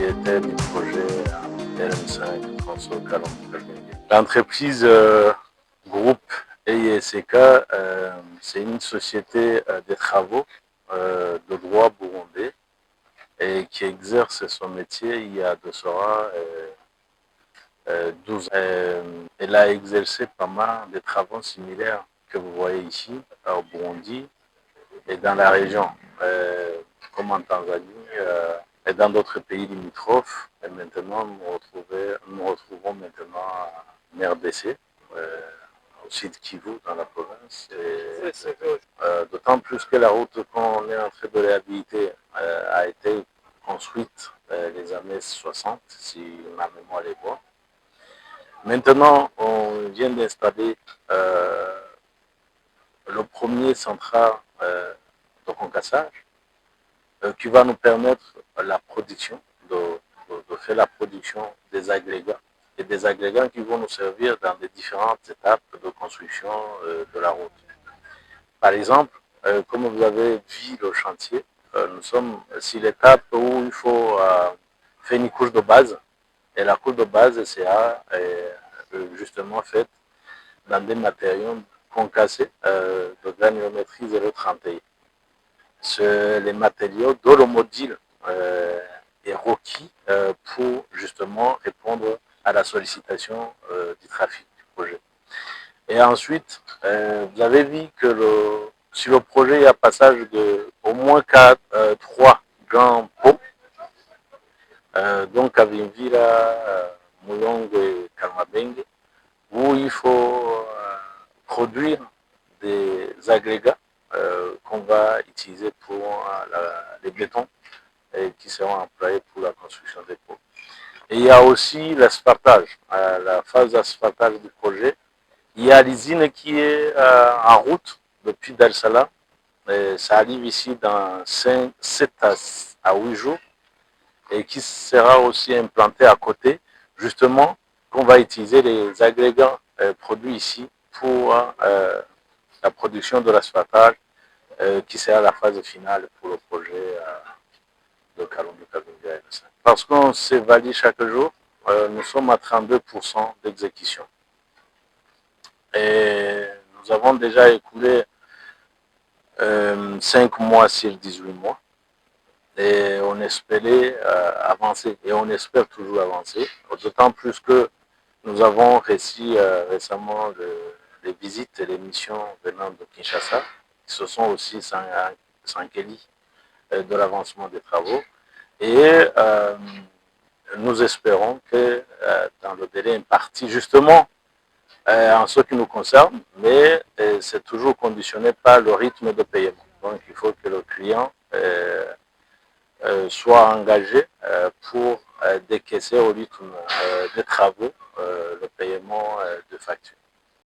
était du projet RM5 Transol Kalongo. L'entreprise groupe EISK, c'est une société de travaux de droit burundais et qui exerce son métier il y a de cela 12 ans. Elle a exercé pas mal de travaux similaires que vous voyez ici au Burundi et dans la région, comme en Tanzanie et dans d'autres pays limitrophes. Et maintenant, nous retrouvons maintenant en RDC, au sud Kivu, dans la province. D'autant plus que la route qu'on est en train de réhabiliter a été construite les années 60, si ma mémoire est bonne. Maintenant, on vient d'installer le premier central de concassage qui va nous permettre la production, de faire la production des agrégats et des agrégats qui vont nous servir dans les différentes étapes de construction de la route. Par exemple, comme vous avez vu le chantier, nous sommes sur l'étape où il faut faire une couche de base. Et la couche de base sera justement faite dans des matériaux concassés de granulométrie 0,31. C'est les matériaux dont le module est requis pour justement répondre à la sollicitation du trafic du projet. Et ensuite, vous avez vu que sur le projet, il y a passage de au moins 3 grands pots, donc Kavimvira, Moulongo et Kalmabenge, où il faut produire des agrégats qu'on va utiliser pour les bétons et qui seront employés pour la construction des pots. Et il y a aussi l'asphaltage, la phase d'asphaltage du projet. Il y a l'usine qui est en route depuis Dar es Salaam. Ça arrive ici dans 7 à 8 jours et qui sera aussi implanté à côté, justement, qu'on va utiliser les agrégats produits ici pour la production de l'asphaltage qui sera la phase finale pour le projet de Kalongo Kalongo. Parce qu'on s'évalue chaque jour, nous sommes à 32% d'exécution. Et nous avons déjà écoulé 5 mois sur 18 mois. Et on espérait avancer. Et on espère toujours avancer. D'autant plus que nous avons reçu récemment les visites et les missions venant de Kinshasa, qui se sont aussi s'enquéris de l'avancement des travaux. Et nous espérons que dans le délai imparti, justement, en ce qui nous concerne, mais c'est toujours conditionné par le rythme de paiement. Donc il faut que le client soit engagé pour décaisser au rythme des travaux